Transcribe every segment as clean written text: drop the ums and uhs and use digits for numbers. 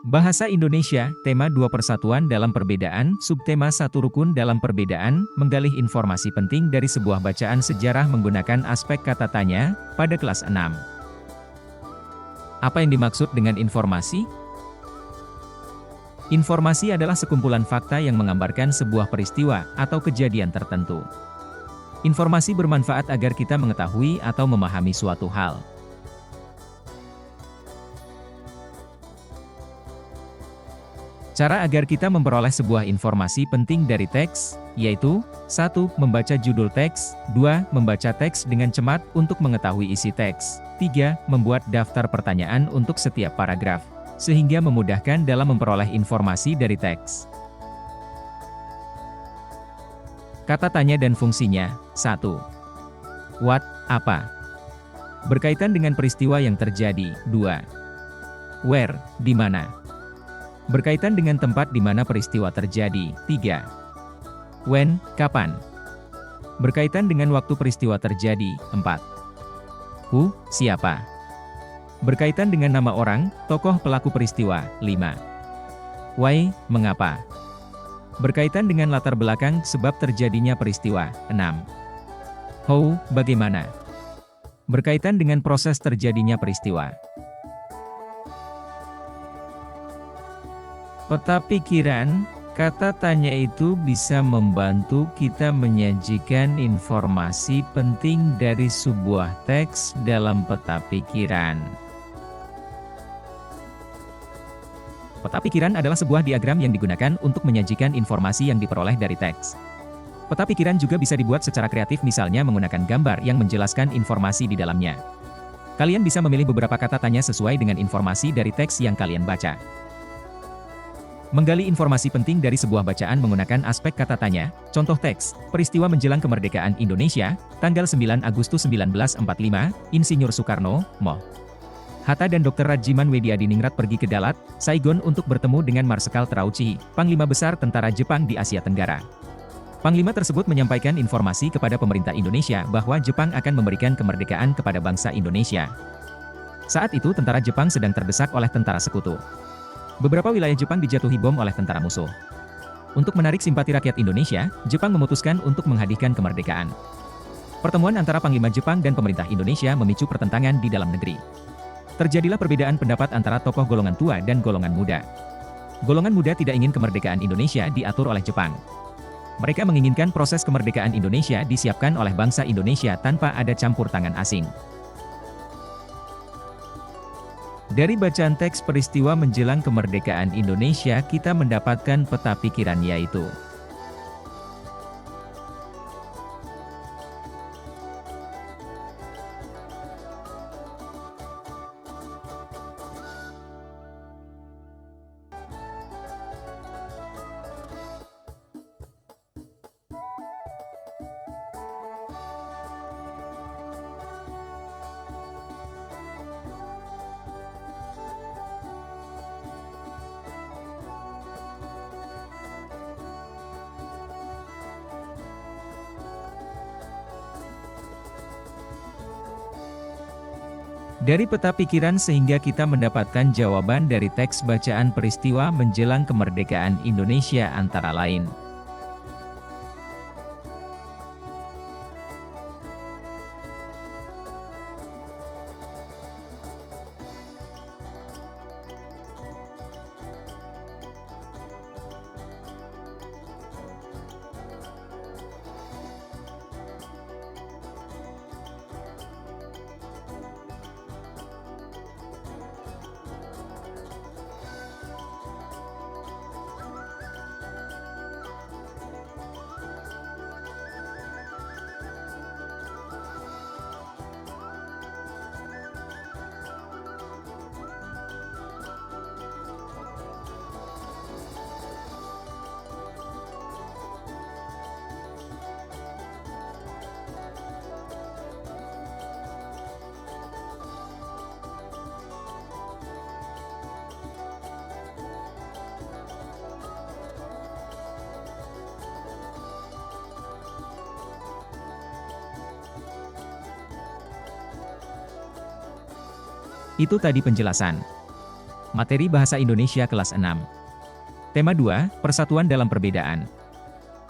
Bahasa Indonesia, tema 2 persatuan dalam perbedaan, subtema 1 rukun dalam perbedaan, menggalih informasi penting dari sebuah bacaan sejarah menggunakan aspek kata tanya, pada kelas 6. Apa yang dimaksud dengan informasi? Informasi adalah sekumpulan fakta yang menggambarkan sebuah peristiwa atau kejadian tertentu. Informasi bermanfaat agar kita mengetahui atau memahami suatu hal. Cara agar kita memperoleh sebuah informasi penting dari teks, yaitu 1. Membaca judul teks, 2. Membaca teks dengan cermat untuk mengetahui isi teks, 3. Membuat daftar pertanyaan untuk setiap paragraf, sehingga memudahkan dalam memperoleh informasi dari teks. Kata tanya dan fungsinya. 1. What, apa? Berkaitan dengan peristiwa yang terjadi. 2. Where, di mana? Berkaitan dengan tempat di mana peristiwa terjadi. 3. When, kapan? Berkaitan dengan waktu peristiwa terjadi. 4. Who, siapa? Berkaitan dengan nama orang, tokoh pelaku peristiwa. 5. Why, mengapa? Berkaitan dengan latar belakang sebab terjadinya peristiwa. 6. How, bagaimana? Berkaitan dengan proses terjadinya peristiwa. Peta pikiran, kata tanya itu bisa membantu kita menyajikan informasi penting dari sebuah teks dalam peta pikiran. Peta pikiran adalah sebuah diagram yang digunakan untuk menyajikan informasi yang diperoleh dari teks. Peta pikiran juga bisa dibuat secara kreatif, misalnya menggunakan gambar yang menjelaskan informasi di dalamnya. Kalian bisa memilih beberapa kata tanya sesuai dengan informasi dari teks yang kalian baca. Menggali informasi penting dari sebuah bacaan menggunakan aspek kata tanya. Contoh teks, peristiwa menjelang kemerdekaan Indonesia, tanggal 9 Agustus 1945, Insinyur Soekarno, Moh. Hatta dan Dr. Rajiman Wediadiningrat pergi ke Dalat, Saigon untuk bertemu dengan Marsekal Terauchi, Panglima Besar Tentara Jepang di Asia Tenggara. Panglima tersebut menyampaikan informasi kepada pemerintah Indonesia bahwa Jepang akan memberikan kemerdekaan kepada bangsa Indonesia. Saat itu tentara Jepang sedang terdesak oleh tentara sekutu. Beberapa wilayah Jepang dijatuhi bom oleh tentara musuh. Untuk menarik simpati rakyat Indonesia, Jepang memutuskan untuk menghadiahkan kemerdekaan. Pertemuan antara Panglima Jepang dan pemerintah Indonesia memicu pertentangan di dalam negeri. Terjadilah perbedaan pendapat antara tokoh golongan tua dan golongan muda. Golongan muda tidak ingin kemerdekaan Indonesia diatur oleh Jepang. Mereka menginginkan proses kemerdekaan Indonesia disiapkan oleh bangsa Indonesia tanpa ada campur tangan asing. Dari bacaan teks peristiwa menjelang kemerdekaan Indonesia, kita mendapatkan peta pikiran, yaitu dari peta pikiran sehingga kita mendapatkan jawaban dari teks bacaan peristiwa menjelang kemerdekaan Indonesia antara lain. Itu tadi penjelasan. Materi Bahasa Indonesia kelas 6. Tema 2, Persatuan dalam Perbedaan.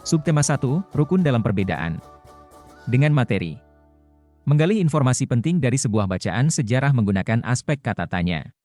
Subtema 1, Rukun dalam Perbedaan. Dengan materi menggali informasi penting dari sebuah bacaan sejarah menggunakan aspek kata tanya.